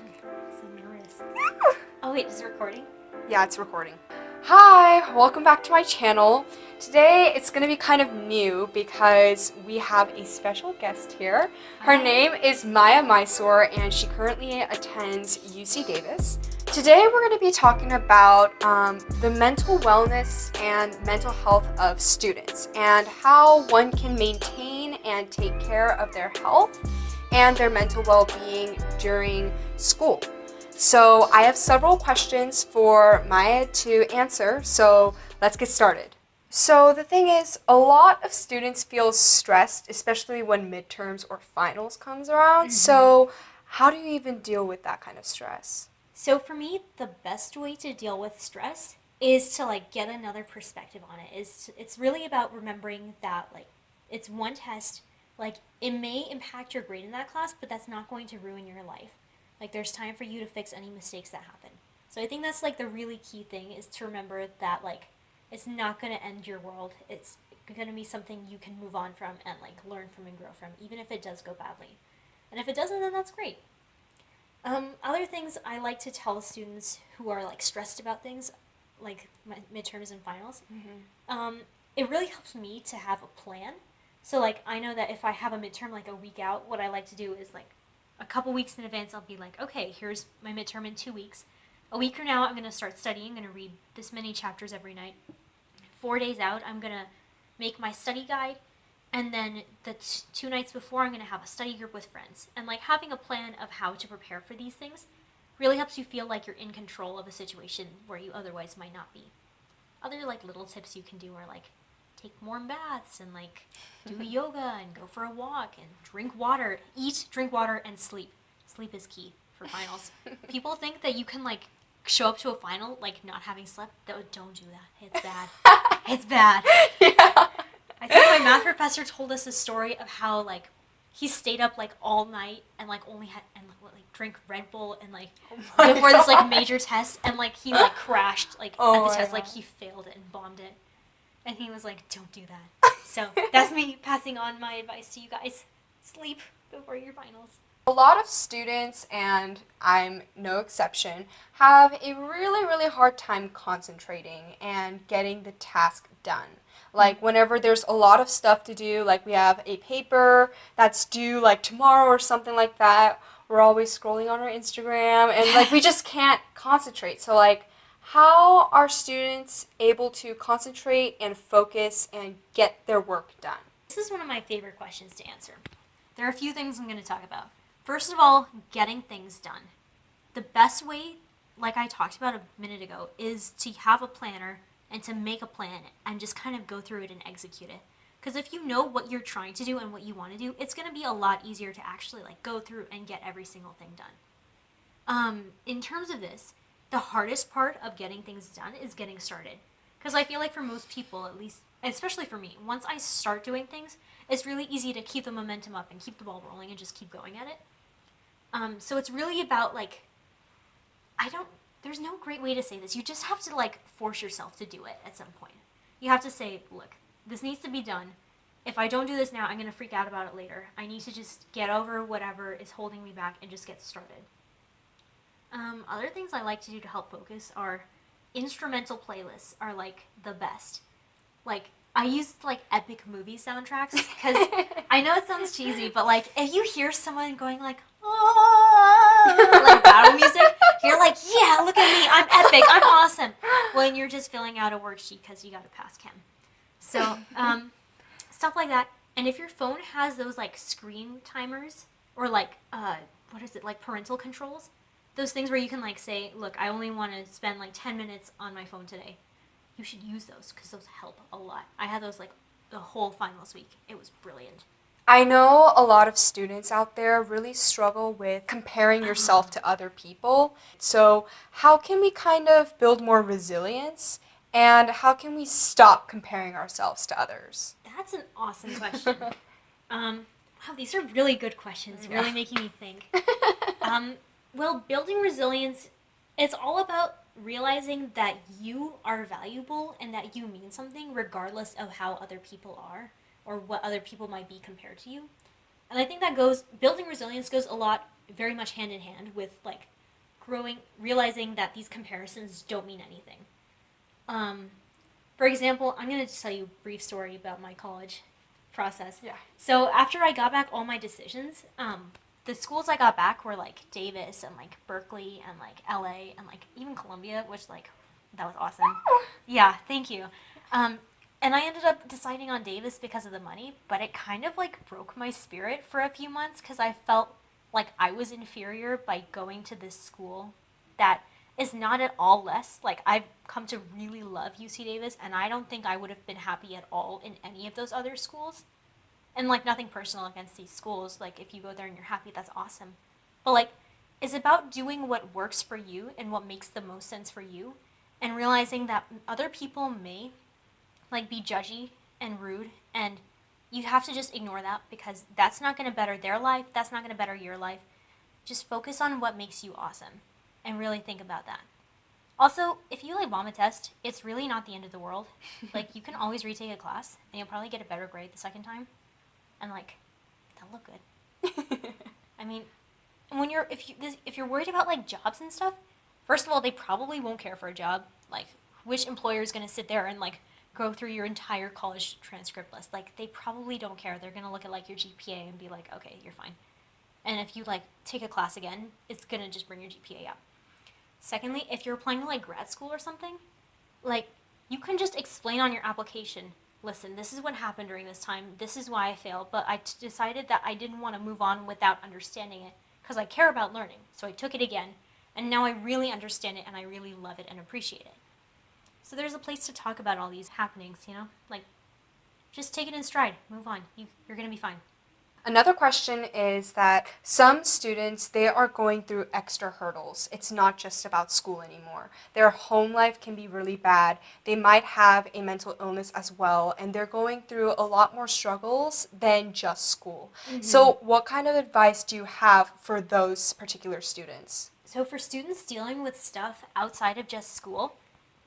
I'm so nervous. Oh wait, is it recording? Yeah, it's recording. Hi, welcome back to my channel. Today it's going to be kind of new because we have a special guest here. Her name is Maya Mysore and she currently attends UC Davis. Today we're going to be talking about the mental wellness and mental health of students and how one can maintain and take care of their health and their mental well-being during school. So I have several questions for Maya to answer, so let's get started. So the thing is, a lot of students feel stressed, especially when midterms or finals comes around. So how do you even deal with that kind of stress? So for me, the best way to deal with stress is to get another perspective on it. It's really about remembering that it's one test. It may impact your grade in that class, but that's not going to ruin your life. There's time for you to fix any mistakes that happen. So I think that's the really key thing is to remember that it's not going to end your world. It's going to be something you can move on from and learn from and grow from, even if it does go badly. And if it doesn't, then that's great. Other things I like to tell students who are stressed about things like midterms and finals, it really helps me to have a plan. So I know that if I have a midterm a week out, what I like to do is a couple weeks in advance, I'll be okay, here's my midterm in 2 weeks. A week from now, I'm going to start studying. I'm going to read this many chapters every night. 4 days out, I'm going to make my study guide. And then the 2 nights before, I'm going to have a study group with friends. And having a plan of how to prepare for these things really helps you feel like you're in control of a situation where you otherwise might not be. Other little tips you can do are take warm baths and do yoga and go for a walk and drink water, drink water, and sleep. Sleep is key for finals. People think that you can show up to a final not having slept. Don't do that. It's bad. It's bad. Yeah. I think my math professor told us a story of how he stayed up all night and only had and drink Red Bull and before this major test and he crashed at the test. He failed it and bombed it. And he was don't do that. So that's me passing on my advice to you guys. Sleep before your finals. A lot of students, and I'm no exception, have a really hard time concentrating and getting the task done. Whenever there's a lot of stuff to do, we have a paper that's due tomorrow or something like that, we're always scrolling on our Instagram and we just can't concentrate. So how are students able to concentrate and focus and get their work done? This is one of my favorite questions to answer. There are a few things I'm going to talk about. First of all, getting things done. The best way, like I talked about a minute ago, is to have a planner and to make a plan and just kind of go through it and execute it. Because if you know what you're trying to do and what you want to do, it's going to be a lot easier to actually go through and get every single thing done. In terms of this, the hardest part of getting things done is getting started. Because I feel for most people, at least, especially for me, once I start doing things, it's really easy to keep the momentum up and keep the ball rolling and just keep going at it. So it's really about there's no great way to say this. You just have to force yourself to do it at some point. You have to say, look, this needs to be done. If I don't do this now, I'm going to freak out about it later. I need to just get over whatever is holding me back and just get started. Other things I like to do to help focus are instrumental playlists are the best. I use epic movie soundtracks because I know it sounds cheesy, but if you hear someone going oh, battle music, you're yeah, look at me, I'm epic, I'm awesome. When you're just filling out a worksheet because you got to pass chem. So stuff like that. And if your phone has those screen timers or what is it, parental controls, those things where you can say, look, I only want to spend 10 minutes on my phone today. You should use those because those help a lot. I had those the whole finals week. It was brilliant. I know a lot of students out there really struggle with comparing yourself to other people. So how can we kind of build more resilience and how can we stop comparing ourselves to others? That's an awesome question. Wow, these are really good questions, really making me think. Well, building resilience, it's all about realizing that you are valuable and that you mean something regardless of how other people are or what other people might be compared to you. And I think that building resilience goes a lot, very much hand in hand with like realizing that these comparisons don't mean anything. Um, for example, I'm going to just tell you a brief story about my college process. Yeah. So after I got back all my decisions, the schools I got back were like Davis and like Berkeley and like LA and like even Columbia, which like that was awesome. Yeah, thank you. Um, and I ended up deciding on Davis because of the money, but it kind of like broke my spirit for a few months because I felt like I was inferior by going to this school that is not at all less. Like I've come to really love UC Davis, and I don't think I would have been happy at all in any of those other schools. And like nothing personal against these schools. Like if you go there and you're happy, that's awesome. But like it's about doing what works for you and what makes the most sense for you, and realizing that other people may like be judgy and rude, and you have to just ignore that because that's not going to better their life, that's not going to better your life. Just focus on what makes you awesome and really think about that. Also, if you like bomb a test, it's really not the end of the world. Like you can always retake a class and you'll probably get a better grade the second time, and like that'll look good. I mean, when if you're worried about like jobs and stuff, first of all, they probably won't care for a job. Like which employer is going to sit there and like go through your entire college transcript list? Like they probably don't care. They're going to look at like your GPA and be like, "Okay, you're fine." And if you like take a class again, it's going to just bring your GPA up. Secondly, if you're applying to like grad school or something, like you can just explain on your application, listen, this is what happened during this time. This is why I failed, but decided that I didn't want to move on without understanding it because I care about learning. So I took it again, and now I really understand it and I really love it and appreciate it. So there's a place to talk about all these happenings, you know? Like just take it in stride, move on. You're going to be fine. Another question is that some students, they are going through extra hurdles. It's not just about school anymore. Their home life can be really bad. They might have a mental illness as well, and they're going through a lot more struggles than just school. Mm-hmm. So what kind of advice do you have for those particular students? So for students dealing with stuff outside of just school,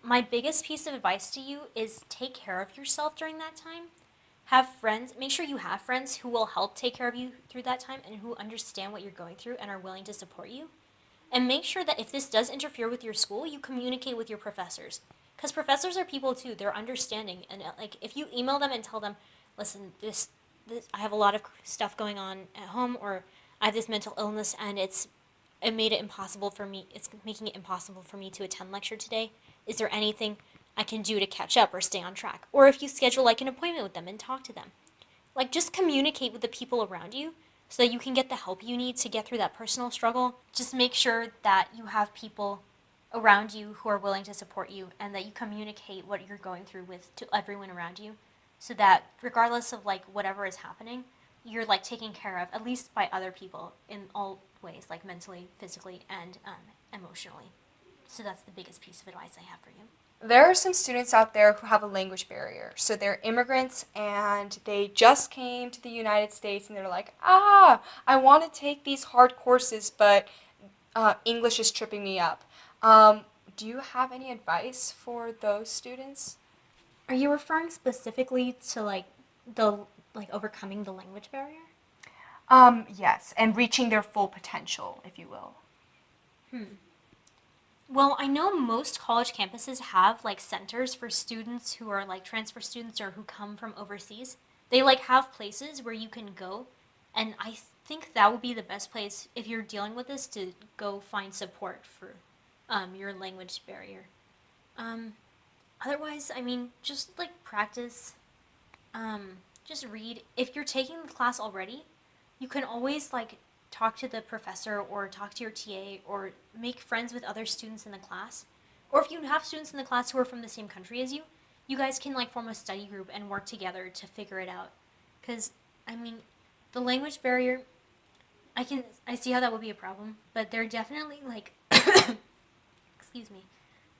my biggest piece of advice to you is take care of yourself during that time. Have friends, make sure you have friends who will help take care of you through that time and who understand what you're going through and are willing to support you. And make sure that if this does interfere with your school, you communicate with your professors. Because professors are people too, they're understanding. And like if you email them and tell them, listen, this I have a lot of stuff going on at home, or I have this mental illness and it's making it impossible for me to attend lecture today. Is there anything I can do to catch up or stay on track? Or if you schedule like an appointment with them and talk to them. Like just communicate with the people around you so that you can get the help you need to get through that personal struggle. Just make sure that you have people around you who are willing to support you and that you communicate what you're going through with to everyone around you so that regardless of like whatever is happening, you're like taken care of at least by other people in all ways, like mentally, physically, and emotionally. So that's the biggest piece of advice I have for you. There are some students out there who have a language barrier. So they're immigrants and they just came to the United States and they're like, I want to take these hard courses, but English is tripping me up. Do you have any advice for those students? Are you referring specifically to like overcoming the language barrier? Yes, and reaching their full potential, if you will. Well, I know most college campuses have like centers for students who are like transfer students or who come from overseas. They like have places where you can go, and I think that would be the best place if you're dealing with this to go find support for your language barrier. Otherwise, I mean, just like practice. Just read. If you're taking the class already, you can always like talk to the professor or talk to your TA or make friends with other students in the class. Or if you have students in the class who are from the same country as you, you guys can like form a study group and work together to figure it out. Because I mean, the language barrier, I see how that would be a problem, but there are definitely like excuse me,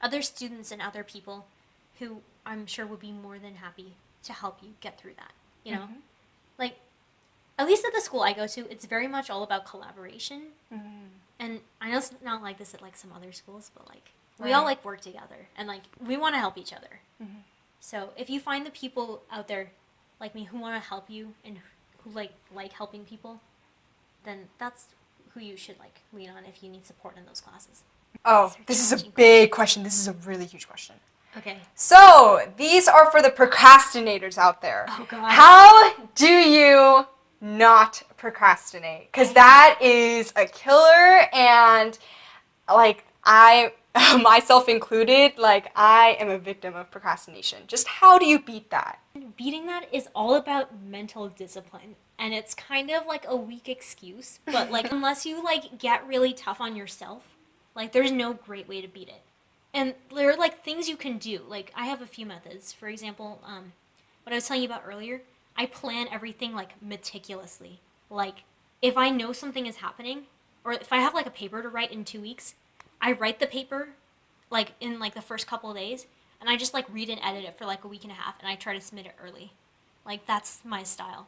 other students and other people who I'm sure would be more than happy to help you get through that, you know? Mm-hmm. Like at least at the school I go to, it's very much all about collaboration. Mm-hmm. And I know it's not like this at like some other schools, but like we Right. all like work together and like we want to help each other. Mm-hmm. So if you find the people out there like me who want to help you and who like helping people, then that's who you should like lean on if you need support in those classes. Oh, These are this is a challenging big question. This is a really huge question. Okay. So, these are for the procrastinators out there. Oh God. How do you not procrastinate? Because that is a killer, and like I, myself included, like I am a victim of procrastination. Just how do you beat that? Beating that is all about mental discipline, and it's kind of like a weak excuse, but like unless you like get really tough on yourself, like there's no great way to beat it. And there are like things you can do. Like I have a few methods. For example, what I was telling you about earlier, I plan everything like meticulously. Like if I know something is happening, or if I have like a paper to write in 2 weeks, I write the paper like in like the first couple of days, and I just like read and edit it for like a week and a half, and I try to submit it early. Like that's my style,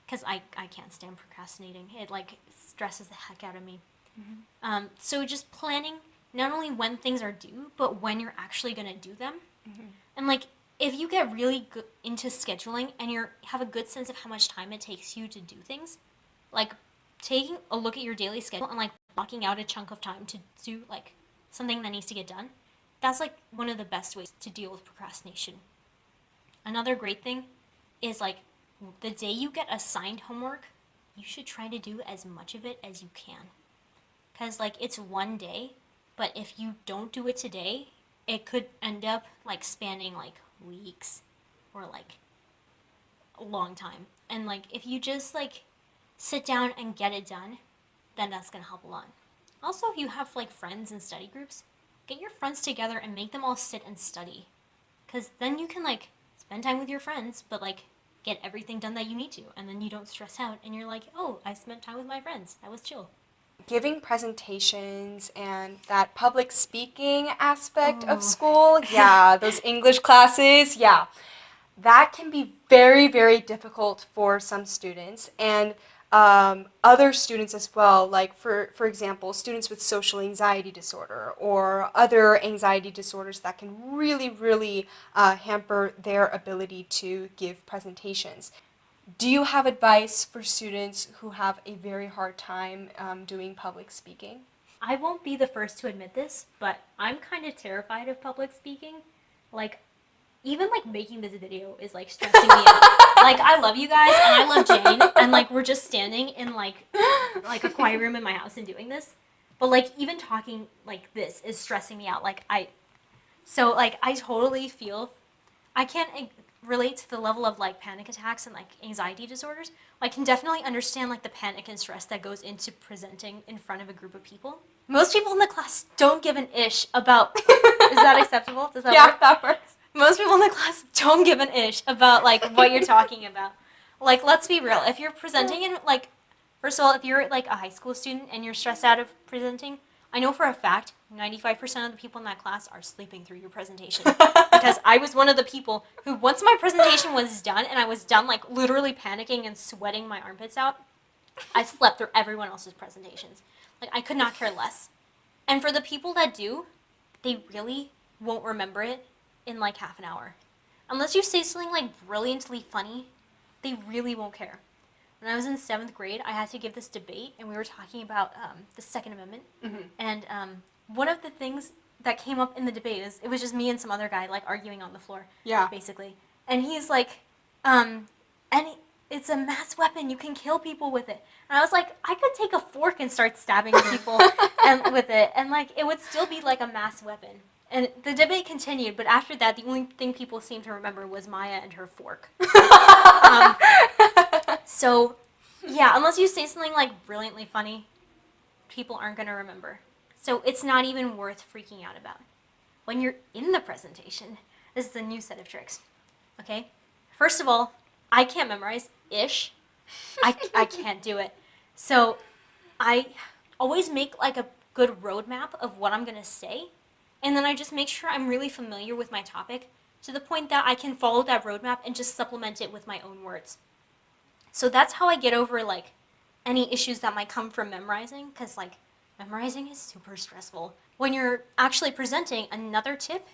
because I can't stand procrastinating. It like stresses the heck out of me. So just planning not only when things are due, but when you're actually gonna do them. And like if you get really good into scheduling and you have a good sense of how much time it takes you to do things, like taking a look at your daily schedule and like blocking out a chunk of time to do like something that needs to get done, that's like one of the best ways to deal with procrastination. Another great thing is like the day you get assigned homework, you should try to do as much of it as you can. Because like it's one day, but if you don't do it today, it could end up like spanning like weeks or like a long time. And like if you just like sit down and get it done, then that's gonna help a lot. Also, if you have like friends and study groups, get your friends together and make them all sit and study. Because then you can like spend time with your friends, but like get everything done that you need to. And then you don't stress out and you're like, oh, I spent time with my friends. That was chill. Giving presentations and that public speaking aspect of school, yeah, those English classes, yeah, that can be very, very difficult for some students and other students as well. Like for example, students with social anxiety disorder or other anxiety disorders that can really, really hamper their ability to give presentations. Do you have advice for students who have a very hard time doing public speaking? I won't be the first to admit this, but I'm kind of terrified of public speaking. Like, even like making this video is like stressing me out. Like, I love you guys and I love Jane, and like we're just standing in like a quiet room in my house and doing this. But like even talking like this is stressing me out. So like I totally feel I can't relate to the level of like panic attacks and like anxiety disorders. I can definitely understand like the panic and stress that goes into presenting in front of a group of people. Most people in the class don't give an ish about. Is that acceptable? Does that Yeah, work? that works. Most people in the class don't give an ish about like what you're talking about. Like, let's be real. If you're presenting in like, first of all, if you're like a high school student and you're stressed out of presenting, I know for a fact 95% of the people in that class are sleeping through your presentation. Because I was one of the people who, once my presentation was done and I was done like literally panicking and sweating my armpits out, I slept through everyone else's presentations. Like, I could not care less. And for the people that do, they really won't remember it in like half an hour. Unless you say something like brilliantly funny, they really won't care. When I was in 7th grade, I had to give this debate, and we were talking about the Second Amendment. And one of the things that came up in the debate is, it was just me and some other guy, like, arguing on the floor, basically. And he's like, it's a mass weapon, you can kill people with it. And I was like, I could take a fork and start stabbing people and with it, and, like, it would still be, like, a mass weapon. And the debate continued, but after that, the only thing people seemed to remember was Maya and her fork. So, yeah, unless you say something like brilliantly funny, people aren't going to remember. So it's not even worth freaking out about. When you're in the presentation, this is a new set of tricks. Okay? First of all, I can't memorize ish. I can't do it. So I always make like a good roadmap of what I'm going to say. And then I just make sure I'm really familiar with my topic to the point that I can follow that roadmap and just supplement it with my own words. So that's how I get over like any issues that might come from memorizing, because like memorizing is super stressful. When you're actually presenting, another tip,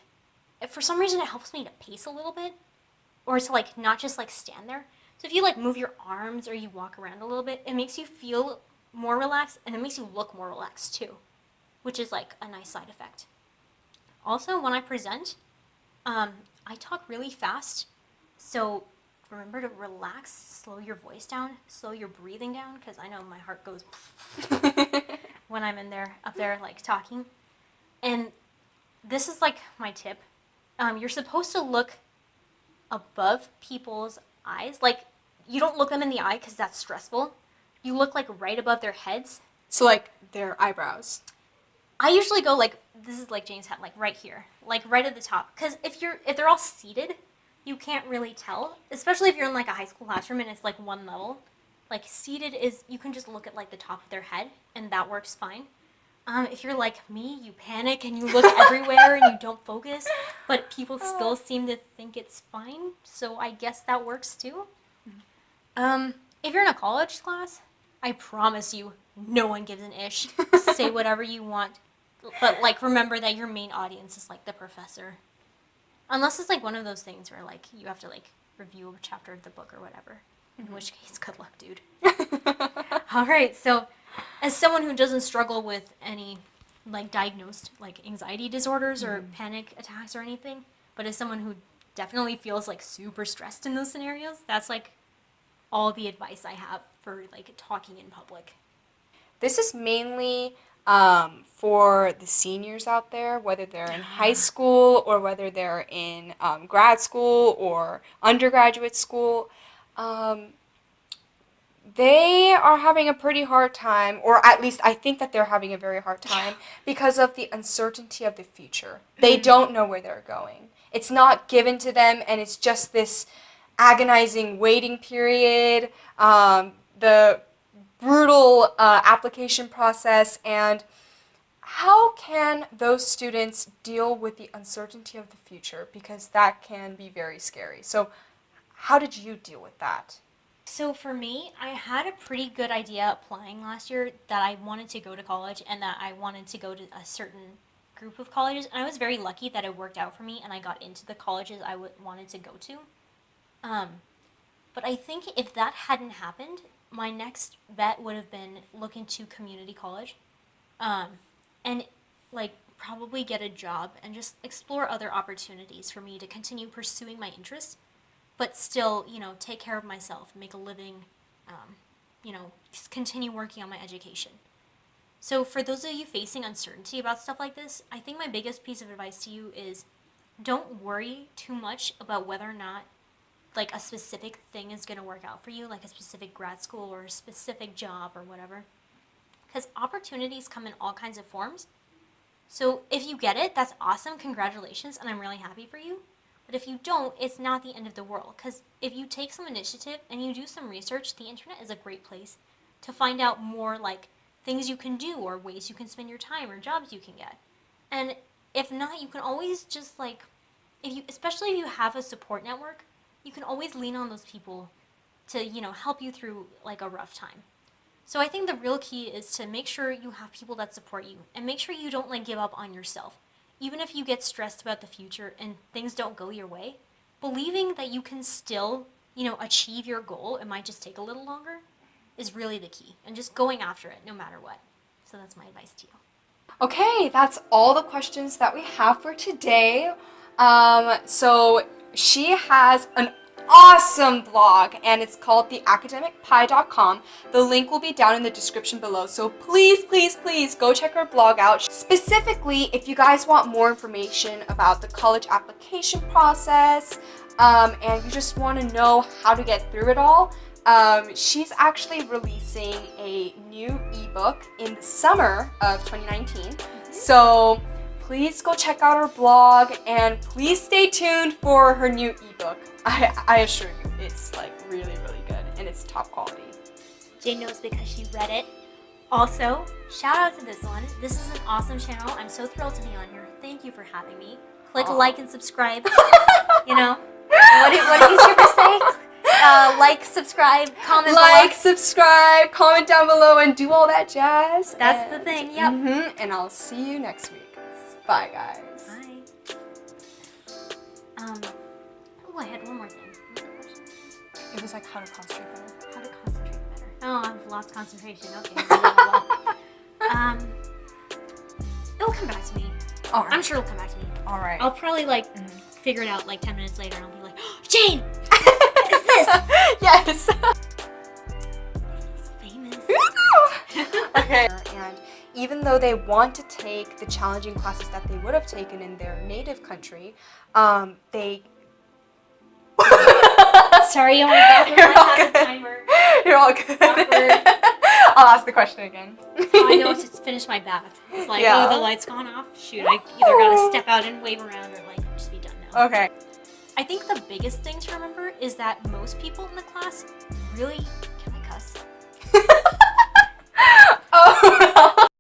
if for some reason it helps me to pace a little bit, or to like not just like stand there, So if you like move your arms or you walk around a little bit, it makes you feel more relaxed and it makes you look more relaxed too, which is like a nice side effect. Also, when I present, I talk really fast, so remember to relax, slow your voice down, slow your breathing down, because I know my heart goes when I'm up there, like talking. And this is like my tip. You're supposed to look above people's eyes. Like, you don't look them in the eye because that's stressful. You look like right above their heads. So like their eyebrows. I usually go like, this is like Jane's head, like right here, like right at the top. Because if they're all seated, you can't really tell, especially if you're in like a high school classroom and it's like one level. Like seated is, you can just look at like the top of their head and that works fine. If you're like me, you panic and you look everywhere and you don't focus, but people still seem to think it's fine, so I guess that works too. If you're in a college class, I promise you, no one gives an ish. Say whatever you want, but like remember that your main audience is like the professor. Unless it's like one of those things where like you have to like review a chapter of the book or whatever. In which case, good luck, dude. All right, so as someone who doesn't struggle with any like diagnosed like anxiety disorders or panic attacks or anything, but as someone who definitely feels like super stressed in those scenarios, that's like all the advice I have for like talking in public. This is mainly for the seniors out there, whether they're in high school or whether they're in grad school or undergraduate school. They are having a pretty hard time, or at least I think that they're having a very hard time because of the uncertainty of the future. They don't know where they're going. It's not given to them, and it's just this agonizing waiting period, the brutal application process, and how can those students deal with the uncertainty of the future? Because that can be very scary. So how did you deal with that? So for me, I had a pretty good idea applying last year that I wanted to go to college and that I wanted to go to a certain group of colleges. And I was very lucky that it worked out for me and I got into the colleges I wanted to go to. But I think if that hadn't happened, my next bet would have been look into community college, and like probably get a job and just explore other opportunities for me to continue pursuing my interests, but still, take care of myself, make a living, just continue working on my education. So for those of you facing uncertainty about stuff like this, I think my biggest piece of advice to you is don't worry too much about whether or not like a specific thing is going to work out for you, like a specific grad school or a specific job or whatever. Because opportunities come in all kinds of forms. So if you get it, that's awesome, congratulations, and I'm really happy for you. But if you don't, it's not the end of the world. Because if you take some initiative and you do some research, the internet is a great place to find out more like things you can do or ways you can spend your time or jobs you can get. And if not, you can always just like, especially if you have a support network, you can always lean on those people to, help you through like a rough time. So I think the real key is to make sure you have people that support you and make sure you don't like give up on yourself. Even if you get stressed about the future and things don't go your way, believing that you can still, achieve your goal, it might just take a little longer, is really the key. And just going after it no matter what. So that's my advice to you. Okay, that's all the questions that we have for today. So she has an awesome blog and it's called theacademicpie.com. The link will be down in the description below, so please go check her blog out. Specifically, if you guys want more information about the college application process and you just want to know how to get through it all, she's actually releasing a new ebook in the summer of 2019. So please go check out her blog and please stay tuned for her new ebook. I assure you, it's like really good and it's top quality. Jane knows because she read it. Also, shout out to this one. This is an awesome channel. I'm so thrilled to be on here. Thank you for having me. Click like and subscribe. What do YouTubers say? Like, subscribe, comment below. Subscribe, comment down below, and do all that jazz. That's the thing, yep. And I'll see you next week. Bye, guys. Bye. I had one more thing. What was the question? It was like how to concentrate better. How to concentrate better. Oh, I've lost concentration. Okay. Well, it'll come back to me. All right. I'm sure it'll come back to me. All right. I'll probably like figure it out like 10 minutes later, and I'll be like, oh, Jane, what is this? Yes. It's famous. Okay. And even though they want to take the challenging classes that they would have taken in their native country, they. Sorry, oh my God, You're all I have good. a timer. You're all good. Awkward. I'll ask the question again. Oh, I know to finish my bath. It's like, Yeah. oh, the light's gone off. Shoot, I either gotta step out and wave around or like just be done now. Okay. I think the biggest thing to remember is that most people in the class really, can I cuss?